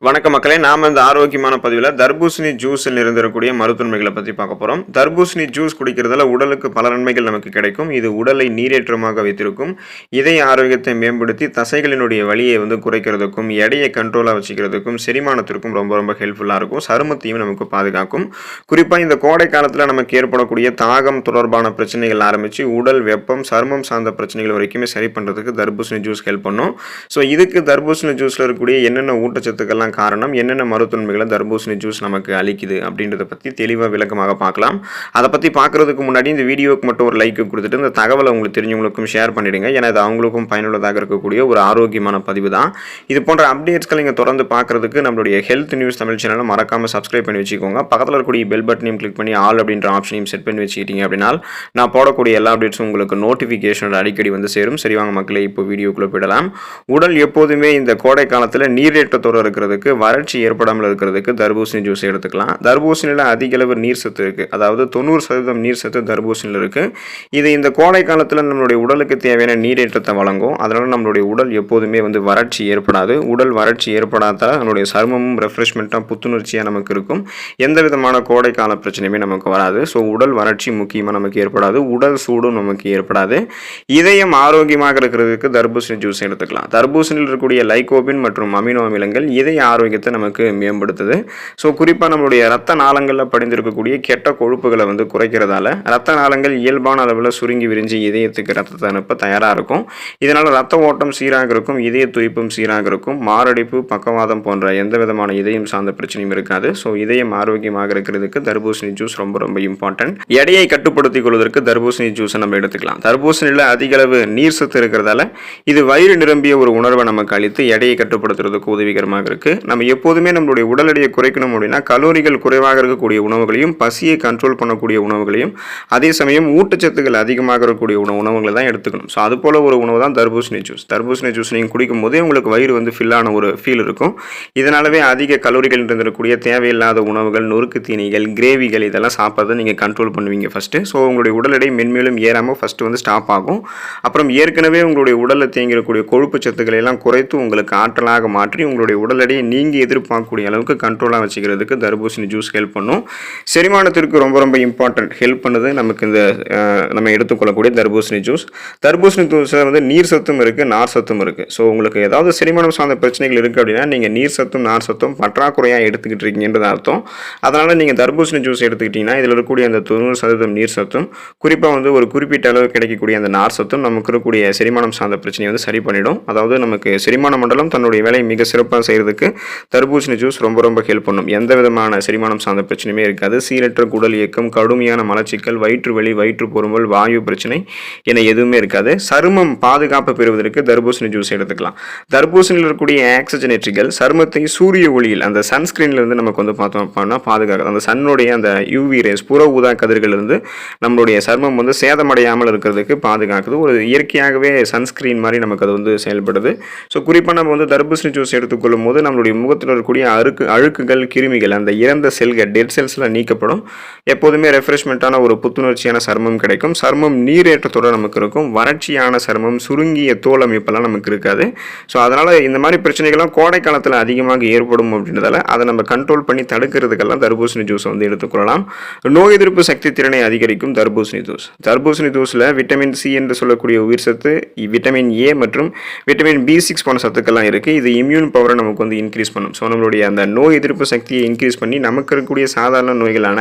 வணக்க மக்களே, நாம இந்த ஆரோக்கியமான பதிவில் தர்பூசணி ஜூஸில் இருந்திருக்கக்கூடிய மருத்துவமைகளை பற்றி பார்க்க போகிறோம். தர்பூசணி ஜூஸ் குடிக்கிறதால உடலுக்கு பல நன்மைகள் நமக்கு கிடைக்கும். இது உடலை நீரேற்றமாக வைத்திருக்கும். இதய ஆரோக்கியத்தை மேம்படுத்தி தசைகளினுடைய வலியை குறைக்கிறதுக்கும், எடையை கண்ட்ரோலாக வச்சுக்கிறதுக்கும், செரிமானத்திற்கும் ரொம்ப ரொம்ப ஹெல்ப்ஃபுல்லாக இருக்கும். சருமத்தையும் நமக்கு பாதுகாக்கும். குறிப்பாக இந்த கோடை காலத்தில் நமக்கு ஏற்படக்கூடிய தாகம் தொடர்பான பிரச்சனைகள் ஆரம்பித்து உடல் வெப்பம், சருமம் சார்ந்த பிரச்சனைகள் வரைக்குமே சரி பண்ணுறதுக்கு தர்பூசணி ஜூஸ் ஹெல்ப் பண்ணும். ஸோ இதுக்கு தர்பூசணி ஜூஸில் இருக்கக்கூடிய என்னென்ன ஊட்டச்சத்துக்கள்லாம் காரணம், என்னென்ன மருத்துவமைகளை தர்பூசணி ஜூஸ் நமக்கு அளிக்குது அப்படின்றத பற்றி தெளிவாக விளக்கமாக பார்க்கலாம். அதை பற்றி பார்க்குறதுக்கு முன்னாடி இந்த வீடியோவுக்கு மட்டும் ஒரு லைக் கொடுத்துட்டு இந்த தகவலை உங்களுக்கு தெரிஞ்சவங்களுக்கும் ஷேர் பண்ணிடுங்க. ஏன்னா இது அவங்களுக்கும் பயனுள்ளதாக இருக்கக்கூடிய ஒரு ஆரோக்கியமான பதிவு தான். இது போன்ற அப்டேட்ஸ்களை நீங்கள் தொடர்ந்து பார்க்குறதுக்கு நம்மளுடைய ஹெல்த் நியூஸ் தமிழ் சேனலை மறக்காமல் சப்ஸ்கிரைப் பண்ணி வச்சுக்கோங்க. பக்கத்தில் இருக்கக்கூடிய பெல் பட்டனையும் கிளிக் பண்ணி ஆல் அப்படின்ற ஆப்ஷனையும் செட் பண்ணி வச்சுக்கிட்டீங்க அப்படின்னா நான் போடக்கூடிய எல்லா அப்டேட்ஸும் உங்களுக்கு நோட்டிஃபிகேஷன் அடிக்கடி சேரும். சரிவாங்க மக்களே, இப்போ வீடியோக்குள்ளே போயிடலாம். உடல் எப்போதுமே இந்த கோடை காலத்தில் நீரேற்றத்தோடு இருக்கிறது, வறட்சி ஏற்படாமல் இருக்கிறதுக்கு தர்பூசணி ஜூஸ் எடுத்துக்கலாம். தர்பூசணியில் அதிக அளவு நீர் சத்து இருக்குது. அதாவது 90% நீர் சத்து தர்பூசணியில் இருக்குது. இது இந்த கோடை காலத்தில் நம்மளுடைய உடலுக்கு தேவையான நீரேற்றத்தை வழங்கும். அதனால் நம்மளுடைய உடல் எப்போதுமே வறட்சி ஏற்படாது. உடல் வறட்சி ஏற்படாதால் நம்மளுடைய சருமமும் ரெஃப்ரெஷ்மெண்ட்டாக புத்துணர்ச்சியாக நமக்கு இருக்கும். எந்த விதமான கோடை கால பிரச்சனையுமே நமக்கு வராது. ஸோ உடல் வறட்சி முக்கியமாக நமக்கு ஏற்படாது. உடல் சூடும் நமக்கு ஏற்படாது. இதயம் ஆரோக்கியமாக இருக்கிறதுக்கு தர்பூசணி ஜூஸ் எடுத்துக்கலாம். தர்பூசணியில் இருக்கக்கூடிய லைகோபின் மற்றும் அமினோ அமிலங்கள் இதய ஆரோக்கியத்தை நமக்கு மேம்படுத்துது. ஸோ குறிப்பாக நம்மளுடைய ரத்த நாளங்களில் படிந்திருக்கக்கூடிய கெட்ட கொழுப்புகளை குறைக்கிறதால ரத்த நாளங்கள் இயல்பான அளவில் சுருங்கி விரிஞ்சு இதயத்துக்கு ரத்தத்தை அனுப்ப தயாராக இருக்கும். இதனால் ரத்த ஓட்டம் சீராக இருக்கும், இதய துடிப்பும் சீராக இருக்கும், மாரடைப்பு, பக்கவாதம் போன்ற எந்த விதமான இதயம் சார்ந்த பிரச்சனையும் இருக்காது. ஸோ இதயம் ஆரோக்கியமாக இருக்கிறதுக்கு தர்பூசணி ஜூஸ் ரொம்ப ரொம்ப இம்பார்ட்டன்ட். எடையை கட்டுப்படுத்திக் கொள்வதற்கு தர்பூசணி ஜூஸை நம்ம எடுத்துக்கலாம். தர்பூசணியில் அதிக அளவு நீர் சத்து இருக்கிறதால இது வயிறு நிரம்பிய ஒரு உணர்வை நமக்கு அளித்து எடையை கட்டுப்படுத்துறதுக்கு உதவிகரமாக இருக்கு. நம்ம எப்போதுமே நம்மளுடைய உடல் எடையை குறைக்கணும் அப்படின்னா கலோரிகள் குறைவாக இருக்கக்கூடிய உணவுகளையும், பசியை கண்ட்ரோல் பண்ணக்கூடிய உணவுகளையும், அதே சமயம் ஊட்டச்சத்துக்கள் அதிகமாக இருக்கக்கூடிய உணவுகளை தான் எடுத்துக்கணும். ஸோ அது போல ஒரு உணவு தான் தர்பூசணி ஜூஸ். தர்பூசணி ஜூஸ் நீங்கள் குடிக்கும் போதே உங்களுக்கு வயிறு ஃபில்லான ஒரு ஃபீல் இருக்கும். இதனாலவே அதிக கலோரிகள் இருந்திருக்கக்கூடிய தேவையில்லாத உணவுகள், நொறுக்கு தீனிகள், கிரேவிகள் இதெல்லாம் சாப்பிட்றதை நீங்கள் கண்ட்ரோல் பண்ணுவீங்க ஃபஸ்ட்டு. ஸோ உங்களுடைய உடல் எடை மென்மேலும் ஏறாமல் ஃபஸ்ட்டு ஸ்டாப் ஆகும். அப்புறம் ஏற்கனவே உங்களுடைய உடலில் தேங்கியிருக்கக்கூடிய கொழுப்பு சத்துக்களை எல்லாம் குறைத்து உங்களுக்கு ஆற்றலாக மாற்றி உங்களுடைய உடல் எடையை நீங்கள் எதிர்பார்க்கக்கூடிய அளவுக்கு கண்ட்ரோலாக வச்சுக்கிறதுக்கு தர்பூசணி ஜூஸ் ஹெல்ப் பண்ணும். செரிமானத்திற்கு ரொம்ப ரொம்ப இம்பார்ட்டன்ட் ஹெல்ப் பண்ணுது நமக்கு இந்த நம்ம எடுத்துக்கொள்ளக்கூடிய தர்பூசணி ஜூஸ். தர்பூசணி ஜூஸில் நீர் சத்தும் இருக்குது, நார் சத்தும் இருக்குது. ஸோ உங்களுக்கு ஏதாவது செரிமானம் சார்ந்த பிரச்சனைகள் இருக்குது அப்படின்னா நீங்கள் நீர் சத்தும் நார் சத்தும் பற்றாக்குறையாக எடுத்துக்கிட்டு இருக்கீங்கன்றது அர்த்தம். அதனால் நீங்கள் தர்பூசணி ஜூஸ் எடுத்துக்கிட்டிங்கன்னா இதில் இருக்கக்கூடிய அந்த 90% நீர் சத்தும், குறிப்பாக ஒரு குறிப்பிட்ட அளவு கிடைக்கக்கூடிய அந்த நார் சத்தும் நமக்கு இருக்கக்கூடிய செரிமானம் சார்ந்த பிரச்சனையை சரி பண்ணிடும். அதாவது நமக்கு செரிமான மண்டலம் தன்னுடைய வேலையை மிக சிறப்பாக செய்கிறதுக்கு தர்பூசணி ஜூஸ் ரொம்ப ரொம்ப ஹெல்ப் பண்ணும். எந்த விதமான செரிமானம் சார்ந்த பிரச்சனையுமே இருக்காது. சீரற்ற குடல் இயக்கம், கடுமையான மலச்சிக்கல், வயிற்று வலி, வயிற்று பொறுமல், வாயு பிரச்சனை என எதுவுமே இருக்காது. சருமம் பாதுகாப்பு பெறுவதற்கு தர்பூசணி ஜூஸ் எடுத்துக்கலாம். தர்பூசணியில் இருக்கக்கூடிய ஆக்சிஜனேற்றிகள் சருமத்தை சூரிய ஒளியில், அந்த சன்ஸ்கிரீன்ல இருந்து நமக்கு பார்த்தோம் அப்படின்னா பாதுகாக்குது. அந்த சன்னுடைய அந்த யூவி ரேஸ், புற ஊதா கதிர்கள் இருந்து நம்மளுடைய சருமம் சேதமடையாமல் இருக்கிறதுக்கு பாதுகாக்குது. ஒரு இயற்கையாகவே சன்ஸ்கிரீன் மாதிரி நமக்கு அது செயல்படுது. ஸோ குறிப்பாக நம்ம தர்பூசணி ஜூஸ் எடுத்துக்கொள்ளும் போது நம்மளுடைய முகத்தில் இருக்கக்கூடிய அழுக்குகள், கிருமிகள், அந்த இறந்த செல்கள், டெட் செல்ஸ்லாம் நீக்கப்படும். எப்போதுமே ரெஃப்ரெஷ்மெண்ட்டான ஒரு புத்துணர்ச்சியான சருமம் கிடைக்கும். சருமம் நீரேற்றத்தோடு நமக்கு இருக்கும். வறட்சியான சருமம், சுருங்கிய தோல் அமைப்பெல்லாம் நமக்கு இருக்காது. ஸோ அதனால் இந்த மாதிரி பிரச்சனைகள்லாம் கோடை காலத்தில் அதிகமாக ஏற்படும் அப்படின்றதால அதை நம்ம கண்ட்ரோல் பண்ணி தடுக்கிறதுக்கெல்லாம் தர்பூசணி ஜூஸ் எடுத்துக்கொள்ளலாம். நோய் எதிர்ப்பு சக்தி திறனை அதிகரிக்கும் தர்பூசணி ஜூஸ். தர்பூசணி ஜூஸில் விட்டமின் சி என்று சொல்லக்கூடிய உயிர் சத்து, விட்டமின் ஏ மற்றும் விட்டமின் B6 போன்ற சத்துக்கள்லாம் இருக்குது. இது இம்யூன் பவரை நமக்கு இன்க்ரீஸ் பண்ணும். ஸோ நம்மளுடைய அந்த நோய் எதிர்ப்பு சக்தியை இன்க்ரீஸ் பண்ணி நமக்கு இருக்கக்கூடிய சாதாரண நோய்களான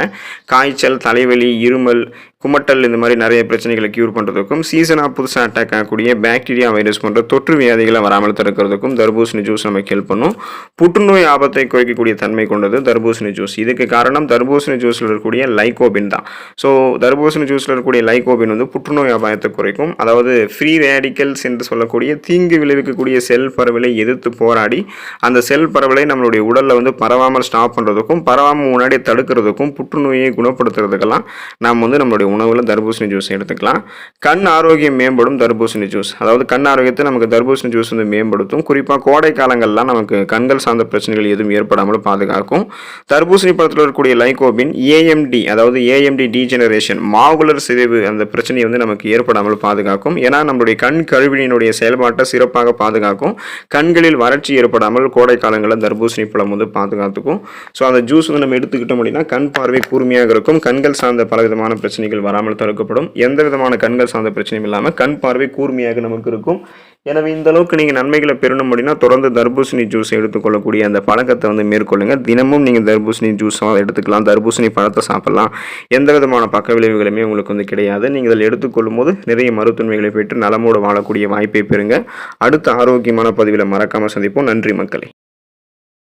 காய்ச்சல், தலைவலி, இருமல், குமட்டல் இந்த மாதிரி நிறைய பிரச்சனைகளை க்யூர் பண்ணுறதுக்கும், சீசனாக புதுசாக அட்டாக் ஆகக்கூடிய பாக்டீரியா, வைரஸ் போன்ற தொற்று வியாதிகளை வராமல் தடுக்கிறதுக்கும் தர்பூசணி ஜூஸ் நமக்கு ஹெல்ப் பண்ணும். புற்றுநோய் ஆபத்தை குறைக்கக்கூடிய தன்மை கொண்டது தர்பூசணி ஜூஸ். இதுக்கு காரணம் தர்பூசணி ஜூஸில் இருக்கக்கூடிய லைகோபின் தான். ஸோ தர்பூசணி ஜூஸில் இருக்கக்கூடிய லைகோபின் புற்றுநோய் அபாயத்தை குறைக்கும். அதாவது ஃப்ரீ ரேடிக்கல்ஸ் என்று சொல்லக்கூடிய தீங்கு விளைவிக்கக்கூடிய செல் பரவலை எதிர்த்து போராடி அந்த செல் பரவலை நம்மளுடைய உடலில் பரவாமல் ஸ்டாப் பண்ணுறதுக்கும், பரவாமல் முன்னாடி தடுக்கிறதுக்கும், புற்றுநோயை குணப்படுத்துறதுக்கெல்லாம் நாம் நம்மளுடைய நம்மளுடைய உணவில் தர்பூசணி ஜூஸ் எடுத்துக்கலாம். கண் ஆரோக்கியம் மேம்படும் தர்பூசணி ஜூஸ். அதாவது கண் ஆரோக்கியத்தை நமக்கு தர்பூசணி ஜூஸ் வந்து மேம்படுத்தும். குறிப்பாக கோடை காலங்கள்லாம் நமக்கு கண்கள் சார்ந்த பிரச்சனைகள் எதுவும் ஏற்படாமல் பாதுகாக்கும். தர்பூசணி பழத்தில் இருக்கக்கூடிய லைகோபின் ஏஎம்டி, அதாவது ஏஎம்டி டீஜெனரேஷன், மாகுலர் சிதைவு அந்த பிரச்சனையை வந்து நமக்கு ஏற்படாமல் பாதுகாக்கும். ஏன்னா நம்மளுடைய கண் கழுவினுடைய செயல்பாட்டை சிறப்பாக பாதுகாக்கும். கண்களில் வறட்சி ஏற்படாமல் கோடை காலங்களில் தர்பூசணி பழம் வந்து பாதுகாத்துக்கும். ஸோ அந்த ஜூஸ் வந்து நம்ம எடுத்துக்கிட்டோம் அப்படின்னா கண் பார்வை கூர்மையாக இருக்கும். கண்கள் சார்ந்த பலவிதமான பிரச்சனைகள் வராமல் தடுக்கப்படும். எந்த விதமான கண்கள் சார்ந்த பிரச்சனையும் இல்லாமல் கண் பார்வை கூர்மையாக நமக்கு இருக்கும். எனவே இந்த அளவுக்கு நீங்கள் நன்மைகளை பெறணும் அப்படின்னா தொடர்ந்து தர்பூசணி ஜூஸ் எடுத்துக்கொள்ளக்கூடிய அந்த பழக்கத்தை வந்து மேற்கொள்ளுங்கள். தினமும் நீங்கள் தர்பூசணி ஜூஸாக எடுத்துக்கலாம். தர்பூசணி பழத்தை சாப்பிடலாம். எந்த விதமான பக்க விளைவுகளுமே உங்களுக்கு வந்து கிடையாது. நீங்கள் இதில் எடுத்துக்கொள்ளும் போது நிறைய மருத்துவமைகளை பெற்று நலமோடு வாழக்கூடிய வாய்ப்பை பெறுங்க. அடுத்த ஆரோக்கியமான பதிவில் மறக்காமல் சந்திப்போம். நன்றி மக்களே.